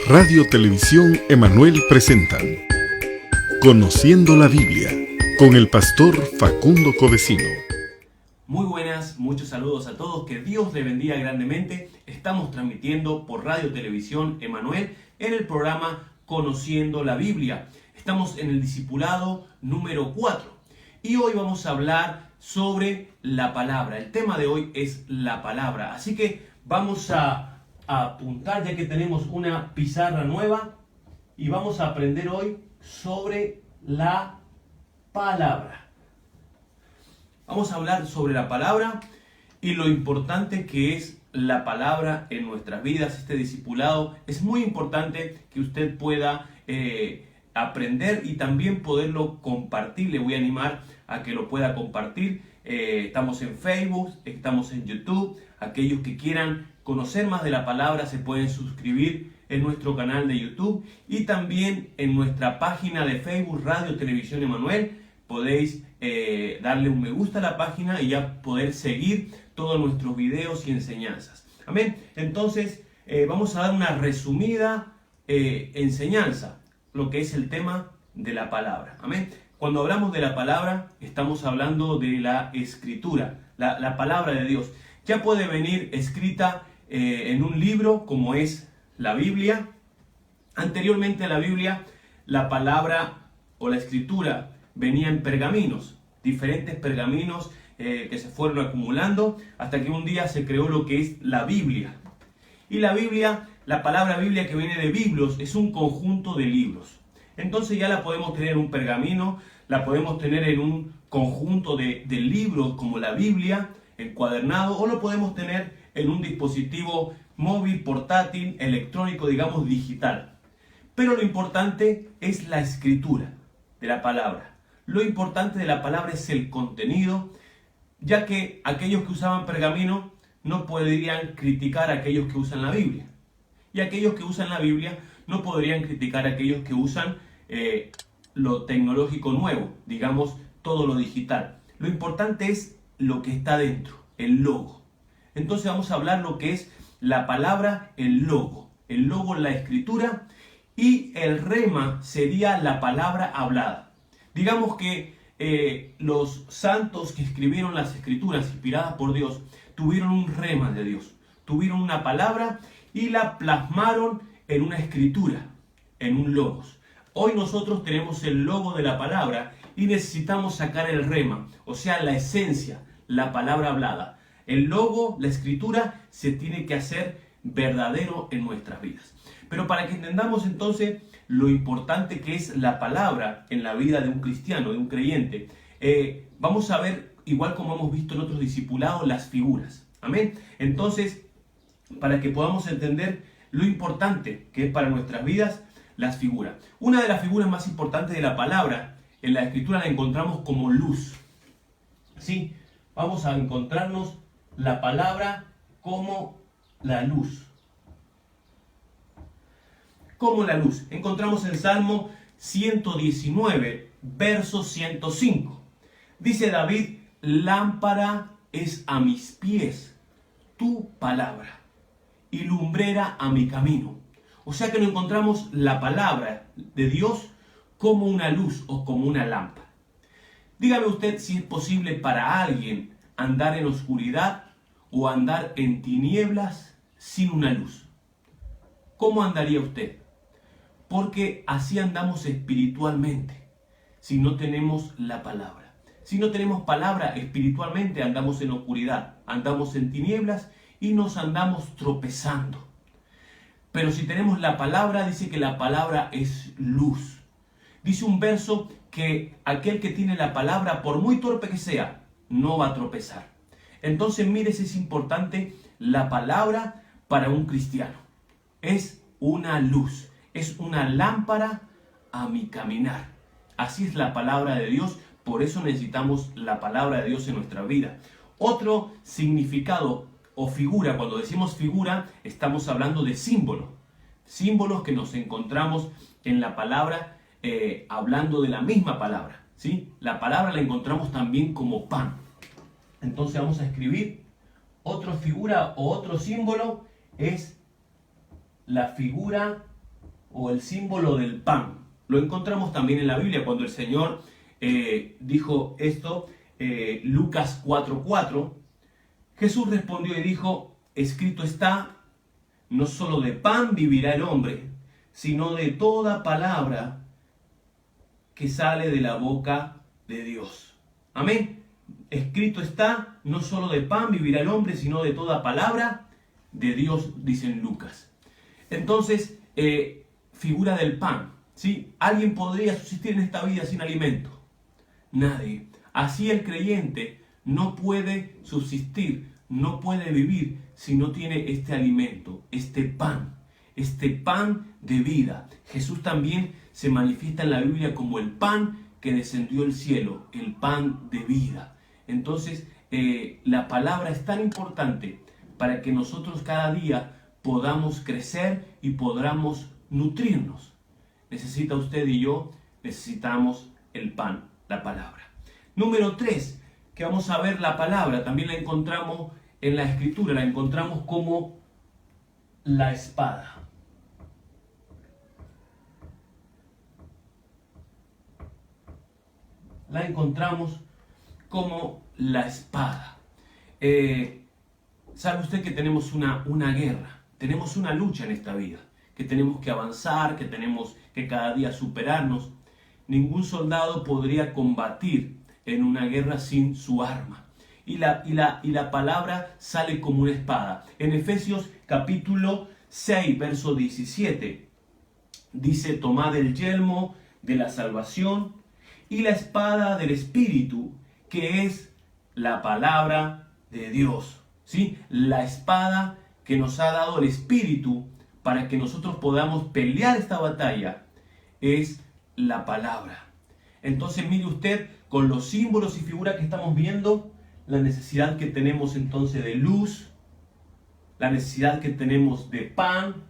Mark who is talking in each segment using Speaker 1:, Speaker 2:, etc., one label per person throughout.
Speaker 1: Radio Televisión Emanuel presentan Conociendo la Biblia con el pastor Facundo Covesino.
Speaker 2: Muy buenas, muchos saludos a todos, que Dios les bendiga grandemente. Estamos transmitiendo por Radio Televisión Emanuel en el programa Conociendo la Biblia. Estamos en el discipulado número 4 y hoy vamos a hablar sobre la palabra. El tema de hoy es la palabra, así que vamos a apuntar, ya que tenemos una pizarra nueva, y vamos a aprender hoy sobre la palabra. Vamos a hablar sobre la palabra y lo importante que es la palabra en nuestras vidas. Este discipulado es muy importante que usted pueda aprender y también poderlo compartir. Le voy a animar a que lo pueda compartir. Estamos en Facebook, estamos en YouTube. Aquellos que quieran conocer más de la palabra se pueden suscribir en nuestro canal de YouTube y también en nuestra página de Facebook Radio Televisión Emanuel. Podéis darle un me gusta a la página y ya poder seguir todos nuestros videos y enseñanzas. Amén. Entonces vamos a dar una resumida enseñanza, lo que es el tema de la palabra. Amén. Cuando hablamos de la palabra, estamos hablando de la escritura, la palabra de Dios. Ya puede venir escrita en un libro como es la Biblia. Anteriormente a la Biblia, la palabra o la escritura venía en pergaminos, diferentes pergaminos que se fueron acumulando hasta que un día se creó lo que es la Biblia. Y la Biblia, la palabra Biblia, que viene de biblos, es un conjunto de libros. Entonces ya la podemos tener en un pergamino, la podemos tener en un conjunto de libros como la Biblia, encuadernado, o lo podemos tener en un dispositivo móvil, portátil, electrónico, digamos digital. Pero lo importante es la escritura de la palabra. Lo importante de la palabra es el contenido, ya que aquellos que usaban pergamino no podrían criticar a aquellos que usan la Biblia. Y aquellos que usan la Biblia no podrían criticar a aquellos que usan lo tecnológico nuevo, digamos todo lo digital. Lo importante es lo que está dentro, el logo. Entonces vamos a hablar lo que es la palabra, el logo, la escritura, y el rema sería la palabra hablada. Digamos que los santos que escribieron las escrituras inspiradas por Dios tuvieron un rema de Dios, tuvieron una palabra y la plasmaron en una escritura, en un logos. Hoy nosotros tenemos el logo de la palabra y necesitamos sacar el rema, o sea, la esencia, la palabra hablada. El logo, la escritura, se tiene que hacer verdadero en nuestras vidas. Pero para que entendamos entonces lo importante que es la palabra en la vida de un cristiano, de un creyente, vamos a ver, igual como hemos visto en otros discipulados, las figuras. Amén. Entonces, para que podamos entender lo importante que es para nuestras vidas, las figuras. Una de las figuras más importantes de la palabra en la escritura la encontramos como luz. ¿Sí? Vamos a encontrarnos la palabra como la luz. Como la luz. Encontramos en Salmo 119, verso 105. Dice David: lámpara es a mis pies tu palabra y lumbrera a mi camino. O sea que no encontramos la palabra de Dios como una luz o como una lámpara. Dígame usted si es posible para alguien andar en oscuridad o andar en tinieblas sin una luz. ¿Cómo andaría usted? Porque así andamos espiritualmente, si no tenemos la palabra. Si no tenemos palabra, espiritualmente andamos en oscuridad, andamos en tinieblas y nos andamos tropezando. Pero si tenemos la palabra, dice que la palabra es luz. Dice un verso que aquel que tiene la palabra, por muy torpe que sea, no va a tropezar. Entonces, mire si es importante la palabra para un cristiano. Es una luz, es una lámpara a mi caminar. Así es la palabra de Dios, por eso necesitamos la palabra de Dios en nuestra vida. Otro significado o figura, cuando decimos figura, estamos hablando de símbolos. Símbolos que nos encontramos en la palabra, hablando de la misma palabra, ¿sí? La palabra la encontramos también como pan. Entonces vamos a escribir otra figura o otro símbolo, es la figura o el símbolo del pan. Lo encontramos también en la Biblia cuando el Señor dijo esto, Lucas 4:4. Jesús respondió y dijo, escrito está, no solo de pan vivirá el hombre, sino de toda palabra que sale de la boca de Dios. Amén. Escrito está, no solo de pan vivirá el hombre, sino de toda palabra de Dios, dice en Lucas. Entonces, figura del pan, ¿sí? ¿Alguien podría subsistir en esta vida sin alimento? Nadie. Así el creyente no puede subsistir, no puede vivir si no tiene este alimento, este pan de vida. Jesús también se manifiesta en la Biblia como el pan que descendió del cielo, el pan de vida. Entonces, la palabra es tan importante para que nosotros cada día podamos crecer y podamos nutrirnos. Necesita usted y yo, necesitamos el pan, la palabra. Número 3, que vamos a ver la palabra, también la encontramos en la Escritura, la encontramos como la espada. La encontramos como la espada. ¿Sabe usted que tenemos una guerra? Tenemos una lucha en esta vida, que tenemos que avanzar, que tenemos que cada día superarnos. Ningún soldado podría combatir en una guerra sin su arma. Y la palabra sale como una espada. En Efesios capítulo 6, verso 17, dice, tomad el yelmo de la salvación y la espada del Espíritu, que es la palabra de Dios. ¿Sí? La espada que nos ha dado el Espíritu para que nosotros podamos pelear esta batalla es la palabra. Entonces mire usted, con los símbolos y figuras que estamos viendo, la necesidad que tenemos entonces de luz, la necesidad que tenemos de pan,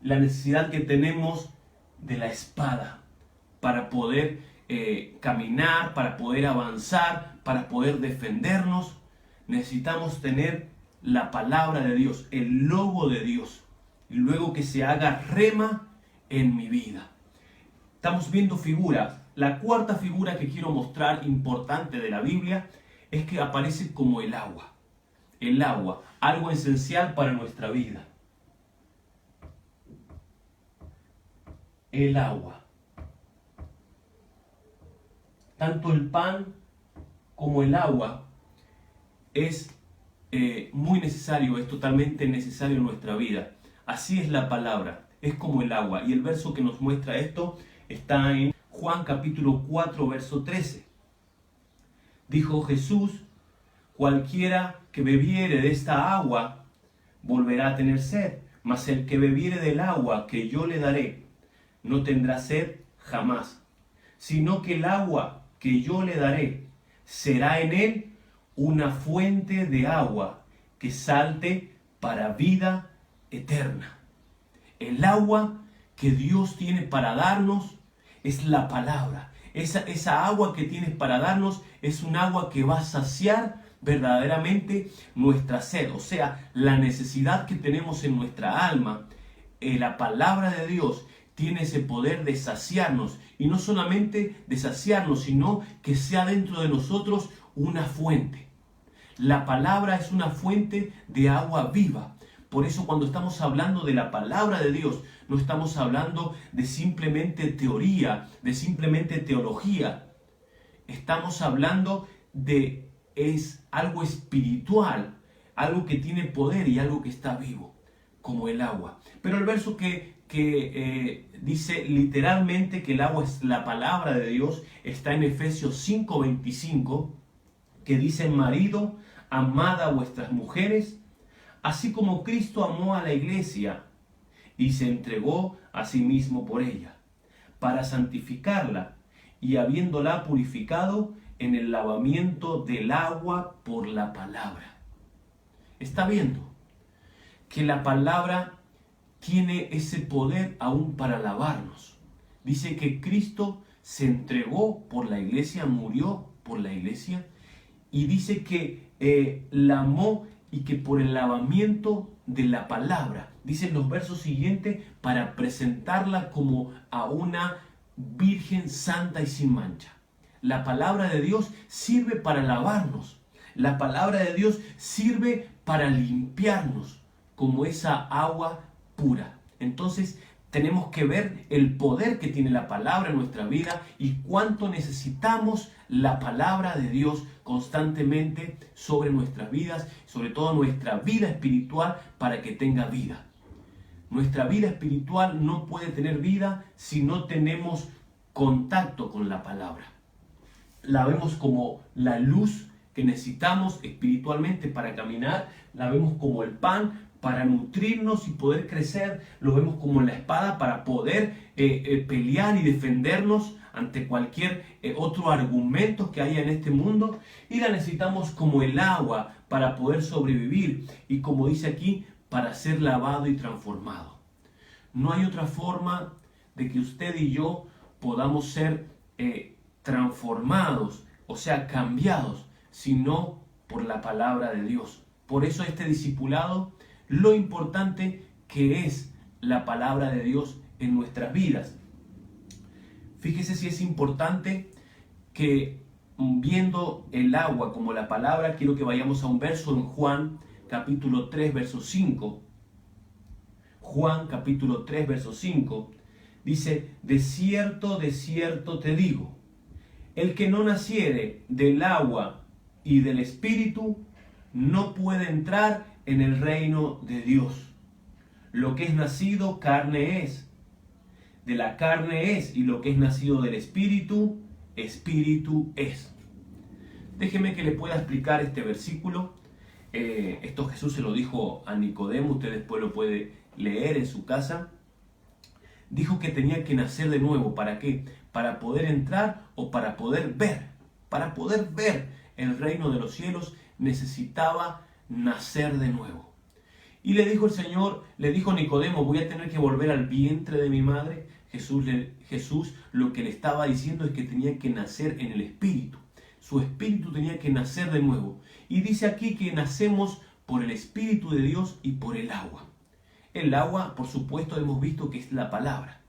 Speaker 2: la necesidad que tenemos de la espada para poder caminar, para poder avanzar, para poder defendernos. Necesitamos tener la palabra de Dios, el logo de Dios, y luego que se haga rema en mi vida. Estamos viendo figuras. La cuarta figura que quiero mostrar importante de la Biblia es que aparece como el agua. El agua, algo esencial para nuestra vida. El agua. Tanto el pan como el agua es muy necesario, es totalmente necesario en nuestra vida. Así es la palabra, es como el agua. Y el verso que nos muestra esto está en Juan capítulo 4, verso 13. Dijo Jesús, cualquiera que bebiere de esta agua volverá a tener sed, mas el que bebiere del agua que yo le daré no tendrá sed jamás, sino que el agua que yo le daré será en él una fuente de agua que salte para vida eterna. El agua que Dios tiene para darnos es la palabra. Esa agua que tienes para darnos es un agua que va a saciar verdaderamente nuestra sed, o sea, la necesidad que tenemos en nuestra alma. La palabra de Dios tiene ese poder de saciarnos, y no solamente de saciarnos, sino que sea dentro de nosotros una fuente. La palabra es una fuente de agua viva. Por eso cuando estamos hablando de la palabra de Dios, no estamos hablando de simplemente teoría, de simplemente teología. Estamos hablando de algo espiritual, algo que tiene poder y algo que está vivo, como el agua. Pero el verso que dice literalmente que el agua es la palabra de Dios está en Efesios 5:25, que dice: marido, amad a vuestras mujeres, así como Cristo amó a la iglesia y se entregó a sí mismo por ella, para santificarla y habiéndola purificado en el lavamiento del agua por la palabra. Está viendo que la palabra tiene ese poder aún para lavarnos. Dice que Cristo se entregó por la iglesia, murió por la iglesia, y dice que la amó y que por el lavamiento de la palabra, dicen los versos siguientes, para presentarla como a una virgen santa y sin mancha. La palabra de Dios sirve para lavarnos. La palabra de Dios sirve para limpiarnos como esa agua pura. Entonces tenemos que ver el poder que tiene la palabra en nuestra vida y cuánto necesitamos la palabra de Dios constantemente sobre nuestras vidas, sobre todo nuestra vida espiritual, para que tenga vida. Nuestra vida espiritual no puede tener vida si no tenemos contacto con la palabra. La vemos como la luz que necesitamos espiritualmente para caminar, la vemos como el pan para nutrirnos y poder crecer, lo vemos como la espada para poder pelear y defendernos ante cualquier otro argumento que haya en este mundo, y la necesitamos como el agua para poder sobrevivir y, como dice aquí, para ser lavado y transformado. No hay otra forma de que usted y yo podamos ser transformados, o sea, cambiados, sino por la palabra de Dios. Por eso este discipulado, lo importante que es la palabra de Dios en nuestras vidas. Fíjese si es importante que, viendo el agua como la palabra, quiero que vayamos a un verso en Juan capítulo 3, verso 5. Juan capítulo 3, verso 5 dice: de cierto te digo, el que no naciere del agua y del Espíritu no puede entrar en el reino de Dios. Lo que es nacido, carne es. De la carne es, y lo que es nacido del Espíritu, Espíritu es. Déjeme que le pueda explicar este versículo. Esto Jesús se lo dijo a Nicodemo, usted después lo puede leer en su casa. Dijo que tenía que nacer de nuevo. ¿Para qué? Para poder entrar o para poder ver. Para poder ver el reino de los cielos necesitaba nacer de nuevo. Y le dijo el Señor, le dijo Nicodemo: voy a tener que volver al vientre de mi madre. Jesús lo que le estaba diciendo es que tenía que nacer en el Espíritu. Su espíritu tenía que nacer de nuevo. Y dice aquí que nacemos por el Espíritu de Dios y por el agua. El agua, por supuesto, hemos visto que es la palabra.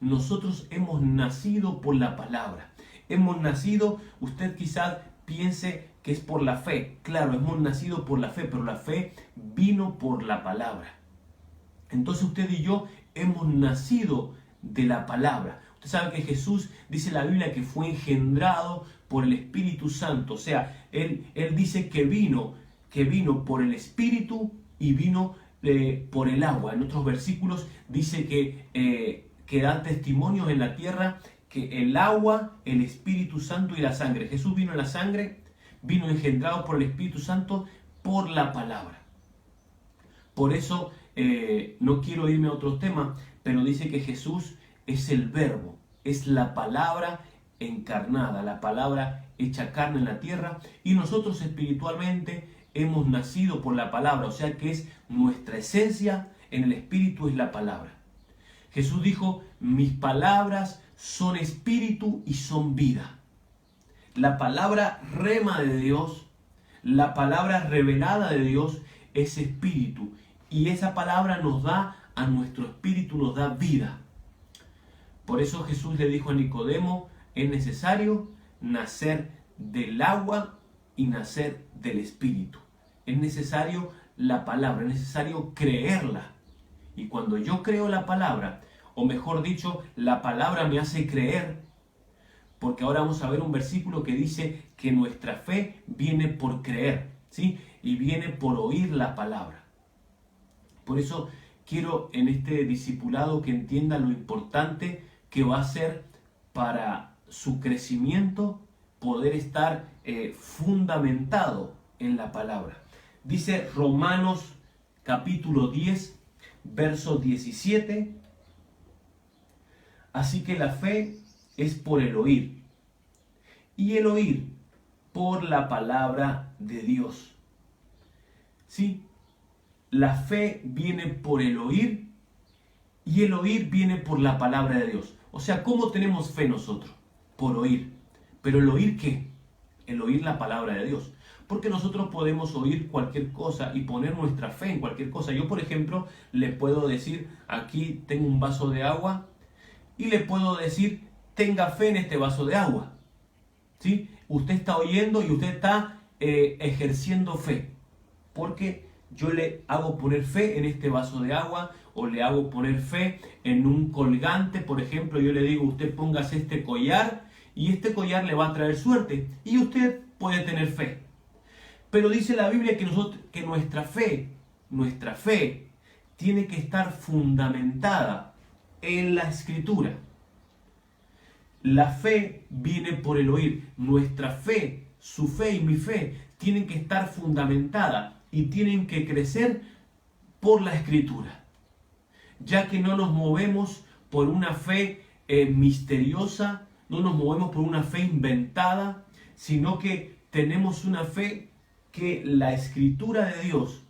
Speaker 2: Nosotros hemos nacido por la palabra. Hemos nacido, usted quizás piense que es por la fe. Claro, hemos nacido por la fe, pero la fe vino por la palabra. Entonces usted y yo hemos nacido de la palabra. Usted sabe que Jesús, dice la Biblia, que fue engendrado por el Espíritu Santo. O sea, Él dice que vino por el Espíritu y vino por el agua. En otros versículos dice que da testimonios en la tierra que el agua, el Espíritu Santo y la sangre. Jesús vino en la sangre, vino engendrado por el Espíritu Santo, por la palabra. Por eso, no quiero irme a otros temas, pero dice que Jesús es el verbo, es la palabra encarnada, la palabra hecha carne en la tierra, y nosotros espiritualmente hemos nacido por la palabra, o sea que es nuestra esencia en el Espíritu, es la palabra. Jesús dijo: mis palabras son espíritu y son vida. La palabra rema de Dios, la palabra revelada de Dios es espíritu, y esa palabra nos da a nuestro espíritu, nos da vida. Por eso Jesús le dijo a Nicodemo: es necesario nacer del agua y nacer del Espíritu. Es necesario la palabra, es necesario creerla. Y cuando yo creo la palabra, o mejor dicho, la palabra me hace creer, porque ahora vamos a ver un versículo que dice que nuestra fe viene por creer, ¿sí? Y viene por oír la palabra. Por eso quiero en este discipulado que entienda lo importante que va a ser para su crecimiento poder estar fundamentado en la palabra. Dice Romanos capítulo 10, verso 17. Así que la fe es por el oír, y el oír por la palabra de Dios. ¿Sí? La fe viene por el oír, y el oír viene por la palabra de Dios. O sea, ¿cómo tenemos fe nosotros? Por oír. ¿Pero el oír qué? El oír la palabra de Dios. Porque nosotros podemos oír cualquier cosa y poner nuestra fe en cualquier cosa. Yo, por ejemplo, le puedo decir, aquí tengo un vaso de agua, y le puedo decir, tenga fe en este vaso de agua. ¿Sí? Usted está oyendo y usted está ejerciendo fe. Porque yo le hago poner fe en este vaso de agua, o le hago poner fe en un colgante. Por ejemplo, yo le digo, usted póngase este collar, y este collar le va a traer suerte. Y usted puede tener fe. Pero dice la Biblia que nuestra fe tiene que estar fundamentada en la Escritura. La fe viene por el oír. Nuestra fe, su fe y mi fe, tienen que estar fundamentadas y tienen que crecer por la Escritura. Ya que no nos movemos por una fe misteriosa, no nos movemos por una fe inventada, sino que tenemos una fe que la Escritura de Dios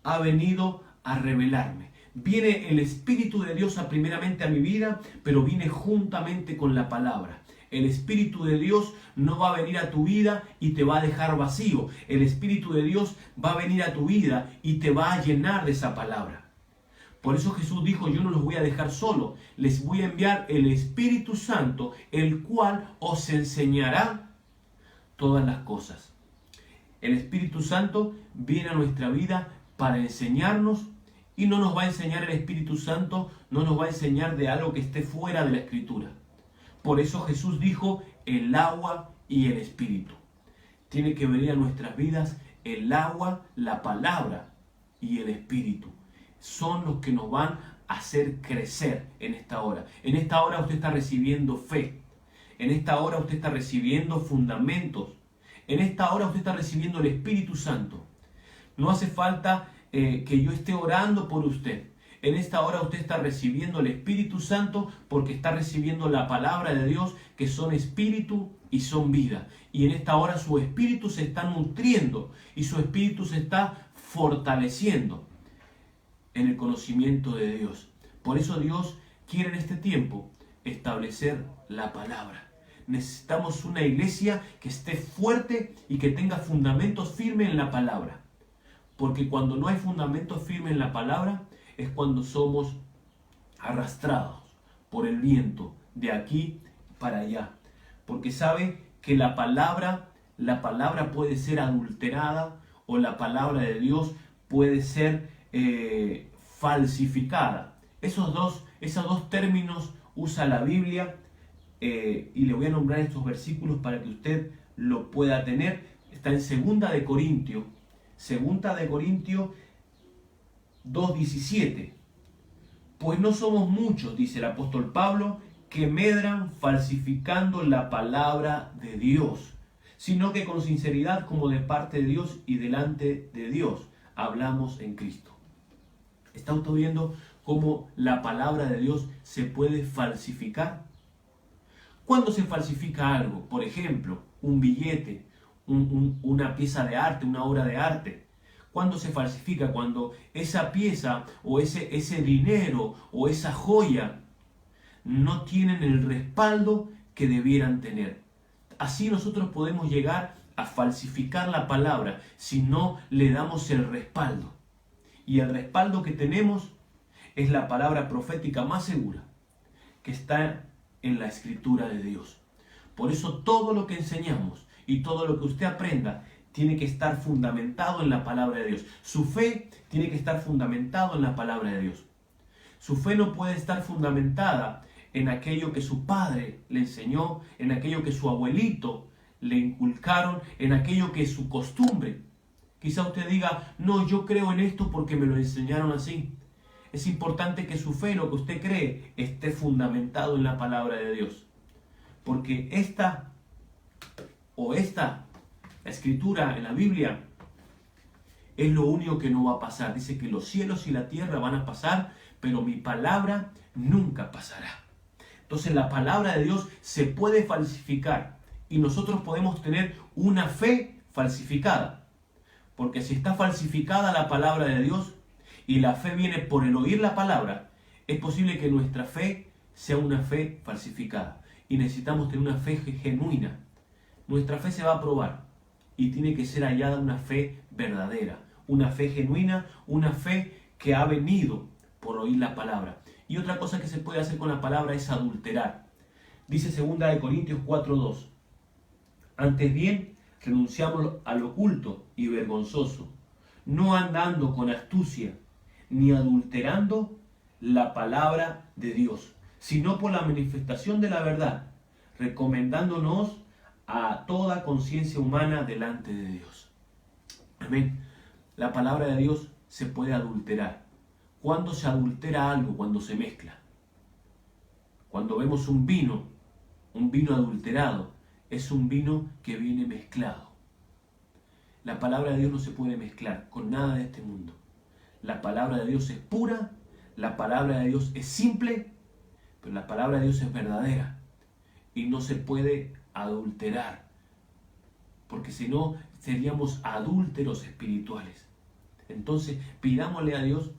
Speaker 2: ha venido a revelarme. Viene el Espíritu de Dios primeramente a mi vida, pero viene juntamente con la palabra. El Espíritu de Dios no va a venir a tu vida y te va a dejar vacío. El Espíritu de Dios va a venir a tu vida y te va a llenar de esa palabra. Por eso Jesús dijo, yo no los voy a dejar solo, les voy a enviar el Espíritu Santo, el cual os enseñará todas las cosas. El Espíritu Santo viene a nuestra vida para enseñarnos, y no nos va a enseñar el Espíritu Santo, no nos va a enseñar de algo que esté fuera de la Escritura. Por eso Jesús dijo, el agua y el Espíritu. Tiene que venir a nuestras vidas el agua, la palabra y el Espíritu. Son los que nos van a hacer crecer en esta hora. En esta hora usted está recibiendo fe. En esta hora usted está recibiendo fundamentos. En esta hora usted está recibiendo el Espíritu Santo. No hace falta que yo esté orando por usted. En esta hora usted está recibiendo el Espíritu Santo porque está recibiendo la palabra de Dios, que son espíritu y son vida. Y en esta hora su espíritu se está nutriendo y su espíritu se está fortaleciendo en el conocimiento de Dios. Por eso Dios quiere en este tiempo establecer la palabra. Necesitamos una iglesia que esté fuerte y que tenga fundamentos firmes en la palabra. Porque cuando no hay fundamentos firmes en la palabra, es cuando somos arrastrados por el viento de aquí para allá. Porque sabe que la palabra puede ser adulterada, o la palabra de Dios puede ser falsificada. Esos dos términos usa la Biblia, y le voy a nombrar estos versículos para que usted lo pueda tener. Está en 2 de Corintios 2:17. Pues no somos muchos, dice el apóstol Pablo, que medran falsificando la palabra de Dios, sino que con sinceridad, como de parte de Dios y delante de Dios, hablamos en Cristo. ¿Está usted viendo cómo la palabra de Dios se puede falsificar? ¿Cuándo se falsifica algo? Por ejemplo, un billete, una pieza de arte, una obra de arte. ¿Cuándo se falsifica? Cuando esa pieza o ese dinero o esa joya no tienen el respaldo que debieran tener. Así nosotros podemos llegar a falsificar la palabra si no le damos el respaldo. Y el respaldo que tenemos es la palabra profética más segura, que está en la Escritura de Dios. Por eso todo lo que enseñamos y todo lo que usted aprenda tiene que estar fundamentado en la palabra de Dios. Su fe tiene que estar fundamentado en la palabra de Dios. Su fe no puede estar fundamentada en aquello que su padre le enseñó, en aquello que su abuelito le inculcaron, en aquello que es su costumbre. Quizá usted diga, no, yo creo en esto porque me lo enseñaron así. Es importante que su fe, lo que usted cree, esté fundamentado en la palabra de Dios. Porque esta la escritura en la Biblia, es lo único que no va a pasar. Dice que los cielos y la tierra van a pasar, pero mi palabra nunca pasará. Entonces la palabra de Dios se puede falsificar y nosotros podemos tener una fe falsificada. Porque si está falsificada la palabra de Dios y la fe viene por el oír la palabra, es posible que nuestra fe sea una fe falsificada. Y necesitamos tener una fe genuina. Nuestra fe se va a probar. y tiene que ser hallada una fe verdadera, una fe genuina, una fe que ha venido por oír la palabra. Y otra cosa que se puede hacer con la palabra es adulterar. Dice 2 Corintios 4:2. Antes bien, renunciamos al oculto y vergonzoso, no andando con astucia, ni adulterando la palabra de Dios, sino por la manifestación de la verdad, recomendándonos a toda conciencia humana delante de Dios. Amén. La palabra de Dios se puede adulterar. ¿Cuándo se adultera algo? Cuando se mezcla. Cuando vemos un vino adulterado, es un vino que viene mezclado. La palabra de Dios no se puede mezclar con nada de este mundo. La palabra de Dios es pura, la palabra de Dios es simple, pero la palabra de Dios es verdadera y no se puede adulterar, porque si no seríamos adúlteros espirituales. Entonces pidámosle a Dios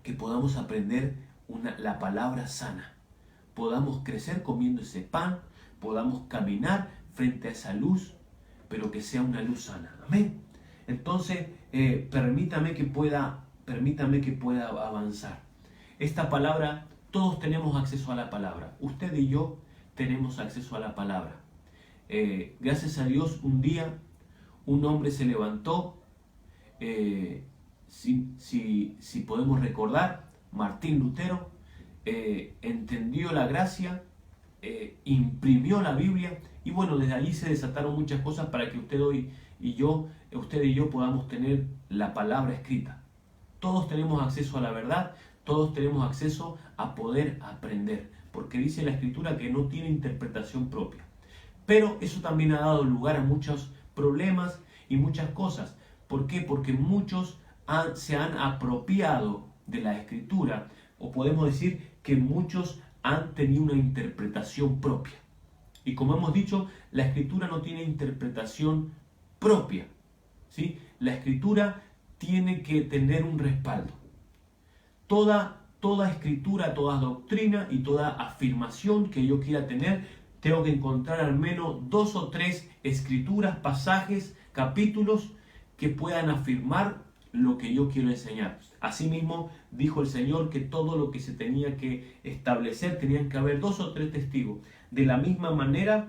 Speaker 2: que podamos aprender la palabra sana, podamos crecer comiendo ese pan, podamos caminar frente a esa luz, pero que sea una luz sana. Amén. Entonces permítame que pueda avanzar. Esta palabra, todos tenemos acceso a la palabra. Usted y yo tenemos acceso a la palabra. Gracias a Dios, un día un hombre se levantó, si podemos recordar, Martín Lutero, entendió la gracia, imprimió la Biblia, y bueno, desde allí se desataron muchas cosas para que usted y yo podamos tener la palabra escrita. Todos tenemos acceso a la verdad, todos tenemos acceso a poder aprender, porque dice la Escritura que no tiene interpretación propia. Pero eso también ha dado lugar a muchos problemas y muchas cosas. ¿Por qué? Porque muchos se han apropiado de la Escritura, o podemos decir que muchos han tenido una interpretación propia. Y como hemos dicho, la Escritura no tiene interpretación propia, ¿sí? La Escritura tiene que tener un respaldo. Toda escritura, toda doctrina y toda afirmación que yo quiera tener, tengo que encontrar al menos 2 o 3 escrituras, pasajes, capítulos que puedan afirmar lo que yo quiero enseñar. Asimismo, dijo el Señor que todo lo que se tenía que establecer, tenían que haber 2 o 3 testigos. De la misma manera,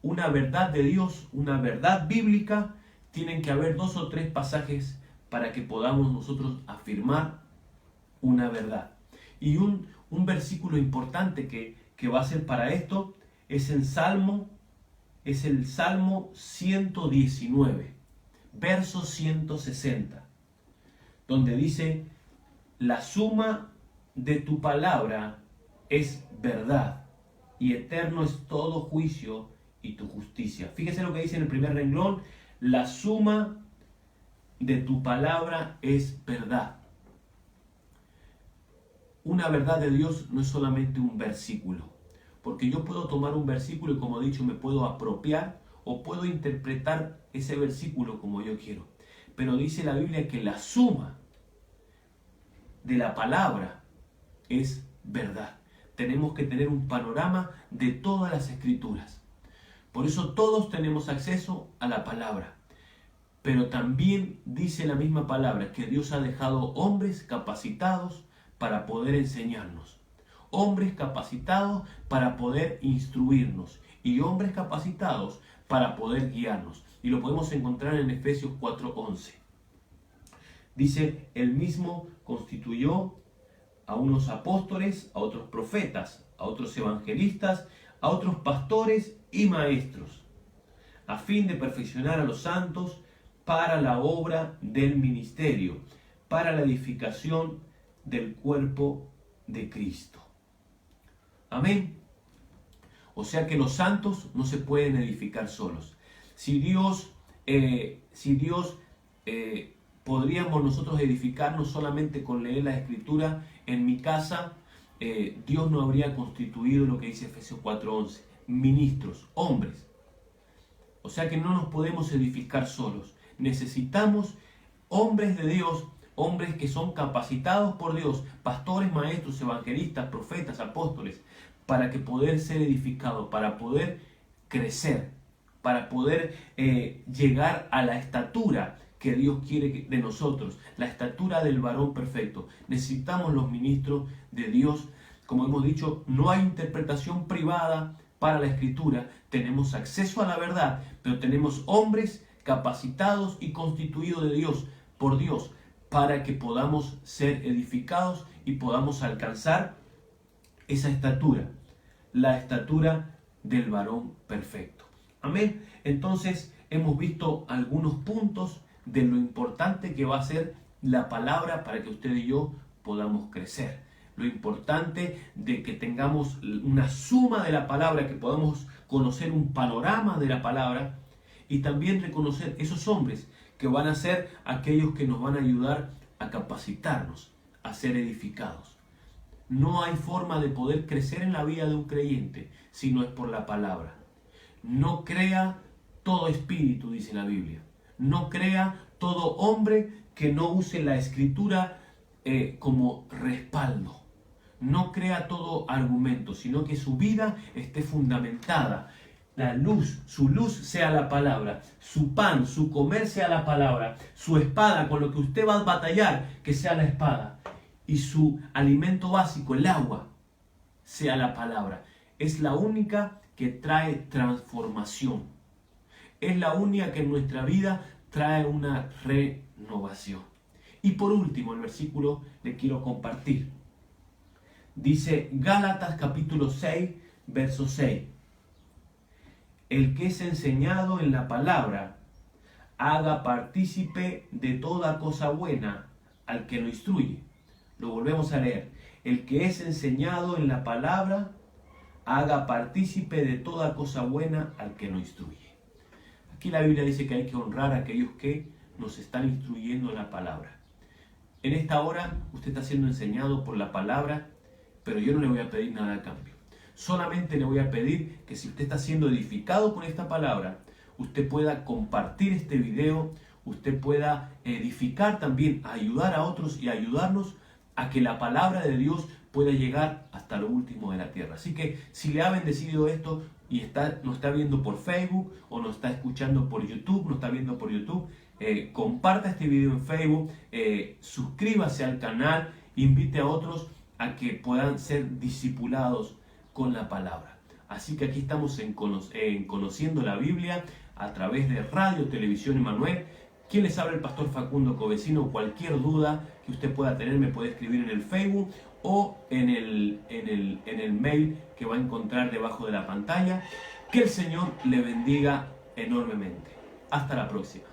Speaker 2: una verdad de Dios, una verdad bíblica, tienen que haber 2 o 3 pasajes para que podamos nosotros afirmar una verdad. Y un versículo importante que va a ser para esto es el Salmo 119, verso 160, donde dice: la suma de tu palabra es verdad, y eterno es todo juicio y tu justicia. Fíjese lo que dice en el primer renglón: la suma de tu palabra es verdad. Una verdad de Dios no es solamente un versículo, porque yo puedo tomar un versículo y, como he dicho, me puedo apropiar o puedo interpretar ese versículo como yo quiero. Pero dice la Biblia que la suma de la palabra es verdad. Tenemos que tener un panorama de todas las escrituras. Por eso todos tenemos acceso a la palabra. Pero también dice la misma palabra que Dios ha dejado hombres capacitados para poder enseñarnos, hombres capacitados para poder instruirnos y hombres capacitados para poder guiarnos. Y lo podemos encontrar en Efesios 4:11. Dice: el mismo constituyó a unos apóstoles, a otros profetas, a otros evangelistas, a otros pastores y maestros, a fin de perfeccionar a los santos para la obra del ministerio, para la edificación del cuerpo de Cristo. Amén. O sea que los santos no se pueden edificar solos. Si Dios podríamos nosotros edificarnos solamente con leer la Escritura en mi casa, Dios no habría constituido lo que dice Efesios 4:11, ministros, hombres. O sea que no nos podemos edificar solos. Necesitamos hombres de Dios, hombres que son capacitados por Dios, pastores, maestros, evangelistas, profetas, apóstoles, para que poder ser edificados, para poder crecer para poder llegar a la estatura que Dios quiere de nosotros, la estatura del varón perfecto. Necesitamos los ministros de Dios. Como hemos dicho, no hay interpretación privada para la Escritura. Tenemos acceso a la verdad, pero tenemos hombres capacitados y constituidos de Dios, por Dios, para que podamos ser edificados y podamos alcanzar esa estatura, la estatura del varón perfecto. Amén. Entonces hemos visto algunos puntos de lo importante que va a ser la palabra para que usted y yo podamos crecer. Lo importante de que tengamos una suma de la palabra, que podamos conocer un panorama de la palabra y también reconocer esos hombres que van a ser aquellos que nos van a ayudar a capacitarnos, a ser edificados. No hay forma de poder crecer en la vida de un creyente si no es por la palabra. No crea todo espíritu, dice la Biblia. No crea todo hombre que no use la Escritura como respaldo. No crea todo argumento, sino que su vida esté fundamentada. La luz, su luz sea la palabra, su pan, su comer sea la palabra, su espada con lo que usted va a batallar, que sea la espada, y su alimento básico, el agua, sea la palabra. Es la única que trae transformación. Es la única que en nuestra vida trae una renovación. Y por último, el versículo le quiero compartir. Dice Gálatas capítulo 6, verso 6. El que es enseñado en la palabra, haga partícipe de toda cosa buena al que lo instruye. Lo volvemos a leer. El que es enseñado en la palabra, haga partícipe de toda cosa buena al que lo instruye. Aquí la Biblia dice que hay que honrar a aquellos que nos están instruyendo en la palabra. En esta hora usted está siendo enseñado por la palabra, pero yo no le voy a pedir nada a cambio. Solamente le voy a pedir que si usted está siendo edificado con esta palabra, usted pueda compartir este video, usted pueda edificar también, ayudar a otros y ayudarnos a que la palabra de Dios pueda llegar hasta lo último de la tierra. Así que si le ha bendecido esto y nos está viendo por Facebook o nos está escuchando por YouTube, nos está viendo por YouTube, comparta este video en Facebook, suscríbase al canal, invite a otros a que puedan ser discipulados con la palabra. Así que aquí estamos en Conociendo la Biblia a través de Radio Televisión Emanuel. Quien les habla, el pastor Facundo Covesino. Cualquier duda que usted pueda tener me puede escribir en el Facebook o en el mail que va a encontrar debajo de la pantalla. Que el Señor le bendiga enormemente. Hasta la próxima.